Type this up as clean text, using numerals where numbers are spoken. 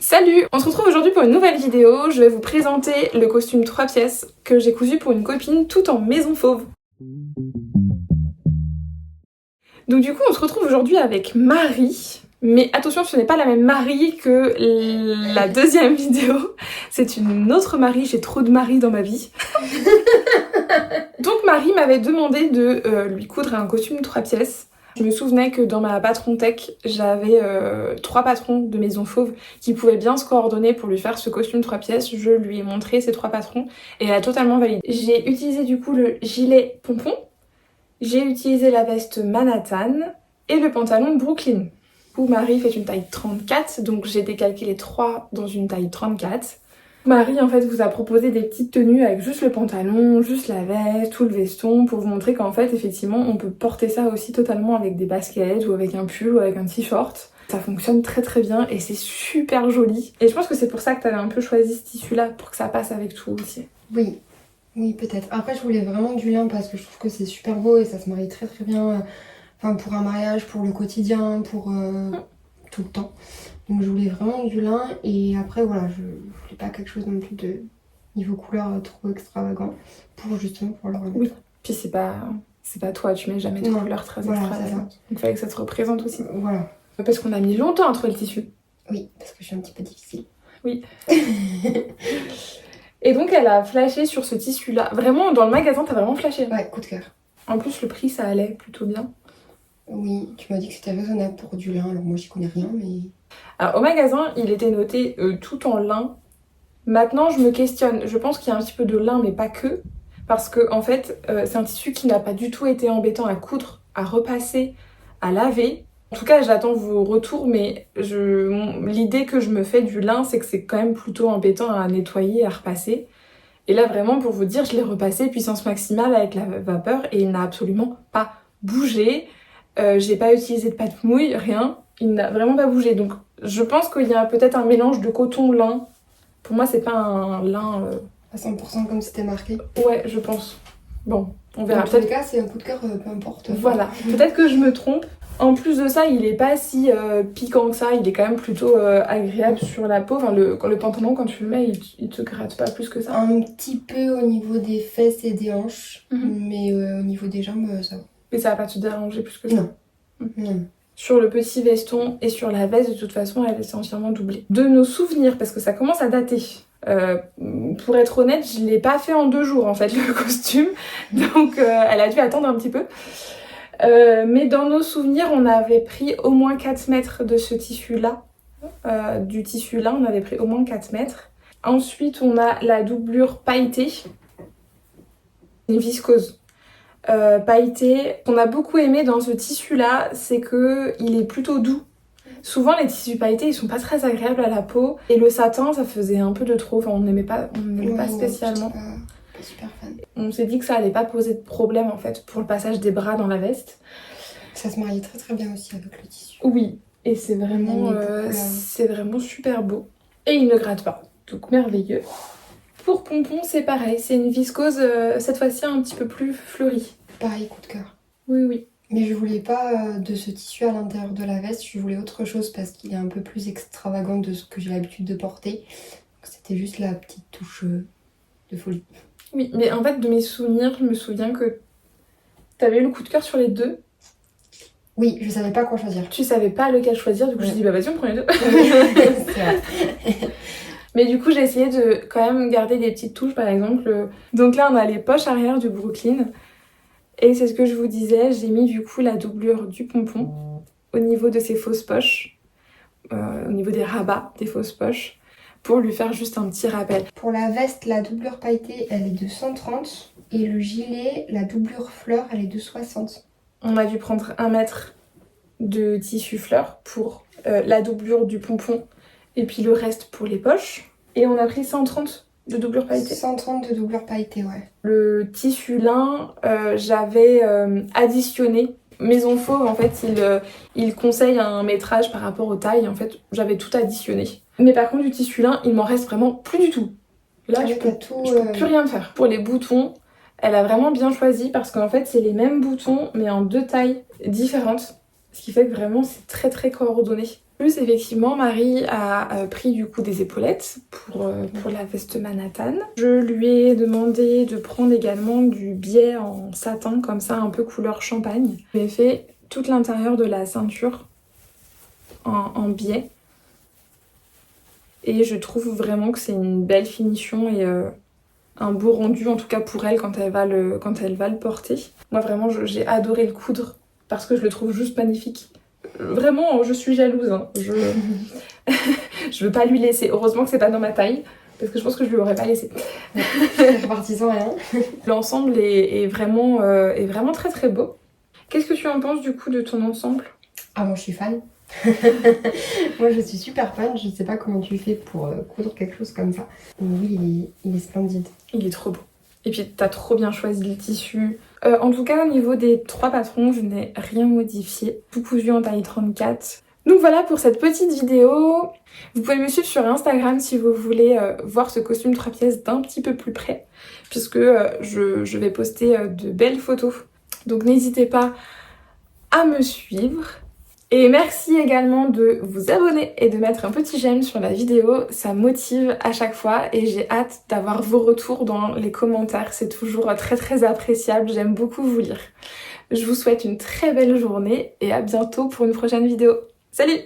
Salut! On se retrouve aujourd'hui pour une nouvelle vidéo. Je vais vous présenter le costume 3 pièces que j'ai cousu pour une copine tout en maison fauve. Donc du coup on se retrouve aujourd'hui avec Marie. Mais attention, ce n'est pas la même Marie que la deuxième vidéo. C'est une autre Marie, j'ai trop de Marie dans ma vie. Donc Marie m'avait demandé de lui coudre un costume 3 pièces. Je me souvenais que dans ma patron tech, j'avais 3 patrons de maison fauve qui pouvaient bien se coordonner pour lui faire ce costume 3 pièces. Je lui ai montré ces 3 patrons et elle a totalement validé. J'ai utilisé du coup le gilet pompon, j'ai utilisé la veste Manhattan et le pantalon Brooklyn. Où Marie fait une taille 34, donc j'ai décalqué les 3 dans une taille 34. Marie en fait vous a proposé des petites tenues avec juste le pantalon, juste la veste, tout le veston pour vous montrer qu'en fait effectivement on peut porter ça aussi totalement avec des baskets ou avec un pull ou avec un t-shirt. Ça fonctionne très très bien et c'est super joli. Et je pense que c'est pour ça que t'avais un peu choisi ce tissu là, pour que ça passe avec tout aussi. Oui, oui peut-être. Après je voulais vraiment du lin parce que je trouve que c'est super beau et ça se marie très très bien. Enfin pour un mariage, pour le quotidien, pour tout le temps. Donc je voulais vraiment du lin et après voilà, je voulais pas quelque chose non plus de niveau couleur trop extravagant pour justement pour le remettre. Oui, puis c'est pas toi, tu mets jamais de couleurs très extravagantes. Donc il fallait que ça te représente aussi. Voilà. Parce qu'on a mis longtemps à trouver le tissu. Oui, parce que je suis un petit peu difficile. Oui. Et donc elle a flashé sur ce tissu là. Vraiment dans le magasin t'as vraiment flashé. Ouais, coup de cœur. En plus le prix ça allait plutôt bien. Oui, tu m'as dit que c'était raisonnable pour du lin, alors moi j'y connais rien mais... Alors au magasin il était noté tout en lin. Maintenant je me questionne, je pense qu'il y a un petit peu de lin mais pas que. Parce que en fait c'est un tissu qui n'a pas du tout été embêtant à coudre, à repasser, à laver. En tout cas j'attends vos retours mais l'idée que je me fais du lin c'est que c'est quand même plutôt embêtant à nettoyer, à repasser. Et là vraiment pour vous dire je l'ai repassé puissance maximale avec la vapeur et il n'a absolument pas bougé. J'ai pas utilisé de pâte mouille, rien. Il n'a vraiment pas bougé. Donc je pense qu'il y a peut-être un mélange de coton-lin. Pour moi c'est pas un lin... À 100% comme c'était marqué. Ouais, je pense. Bon, on verra. Dans tous les cas, c'est un coup de cœur, peu importe. Voilà, peut-être que je me trompe. En plus de ça, il est pas si piquant que ça. Il est quand même plutôt agréable sur la peau. Enfin, le pantalon, quand tu le mets, il te gratte pas plus que ça. Un petit peu au niveau des fesses et des hanches. Mais au niveau des jambes, ça va. Mais ça va pas te déranger plus que ça. Non. Non. Sur le petit veston et sur la veste, de toute façon, elle est entièrement doublée. De nos souvenirs, parce que ça commence à dater. Pour être honnête, je l'ai pas fait en 2 jours en fait le costume, donc elle a dû attendre un petit peu. Mais dans nos souvenirs, on avait pris au moins 4 mètres de ce tissu-là. Du tissu-là, on avait pris au moins 4 mètres. Ensuite, on a la doublure pailletée, une viscose. Pailleté. Ce qu'on a beaucoup aimé dans ce tissu là, c'est que il est plutôt doux. Souvent les tissus pailletés ils sont pas très agréables à la peau et le satin ça faisait un peu de trop, enfin on n'aimait pas spécialement. Pas super fan. On s'est dit que ça allait pas poser de problème en fait pour le passage des bras dans la veste. Ça se mariait très très bien aussi avec le tissu. Oui, et c'est vraiment super beau. Et il ne gratte pas, donc merveilleux. Pour pompon c'est pareil, c'est une viscose cette fois-ci un petit peu plus fleurie. Pareil, coup de cœur. Oui, oui. Mais je voulais pas de ce tissu à l'intérieur de la veste, je voulais autre chose parce qu'il est un peu plus extravagant de ce que j'ai l'habitude de porter. C'était juste la petite touche de folie. Oui, mais en fait de mes souvenirs, je me souviens que t'avais eu le coup de cœur sur les 2. Oui, je savais pas quoi choisir. Tu savais pas lequel choisir, du coup je me suis dit bah vas-y on prend les 2. C'est vrai. Mais du coup j'ai essayé de quand même garder des petites touches par exemple. Donc là on a les poches arrière du Brooklyn. Et c'est ce que je vous disais, j'ai mis du coup la doublure du pompon au niveau de ses fausses poches. Au niveau des rabats des fausses poches. Pour lui faire juste un petit rappel. Pour la veste, la doublure pailletée elle est de 130. Et le gilet, la doublure fleur, elle est de 60. On a dû prendre 1 mètre de tissu fleur pour la doublure du pompon et puis le reste pour les poches. Et on a pris 130 de doublure pailletée. 130 de doublure pailletée, ouais. Le tissu lin, j'avais additionné. Maison Fauve, en fait, il conseille un métrage par rapport aux tailles. En fait, j'avais tout additionné. Mais par contre, du tissu lin, il m'en reste vraiment plus du tout. Là, je peux plus rien faire. Pour les boutons, elle a vraiment bien choisi parce qu'en fait, c'est les mêmes boutons, mais en 2 tailles différentes. Ce qui fait que vraiment, c'est très très coordonné. Plus effectivement, Marie a pris du coup des épaulettes pour la veste Manhattan. Je lui ai demandé de prendre également du biais en satin, comme ça, un peu couleur champagne. J'ai fait toute l'intérieur de la ceinture en biais. Et je trouve vraiment que c'est une belle finition et un beau rendu, en tout cas pour elle, quand elle va le porter. Moi vraiment, j'ai adoré le coudre parce que je le trouve juste magnifique. Vraiment, je suis jalouse. Hein. Je veux pas lui laisser. Heureusement que c'est pas dans ma taille, parce que je pense que je lui aurais pas laissé. Repartissant rien. L'ensemble est vraiment très très beau. Qu'est-ce que tu en penses du coup de ton ensemble? Ah, moi je suis fan. Moi je suis super fan, je sais pas comment tu fais pour coudre quelque chose comme ça. Mais oui, il est splendide. Il est trop beau. Et puis t'as trop bien choisi le tissu. En tout cas au niveau des 3 patrons, je n'ai rien modifié. Tout cousu en taille 34. Donc voilà pour cette petite vidéo. Vous pouvez me suivre sur Instagram si vous voulez voir ce costume 3 pièces d'un petit peu plus près. Puisque je vais poster de belles photos. Donc n'hésitez pas à me suivre. Et merci également de vous abonner et de mettre un petit j'aime sur la vidéo, ça motive à chaque fois et j'ai hâte d'avoir vos retours dans les commentaires, c'est toujours très très appréciable, j'aime beaucoup vous lire. Je vous souhaite une très belle journée et à bientôt pour une prochaine vidéo. Salut!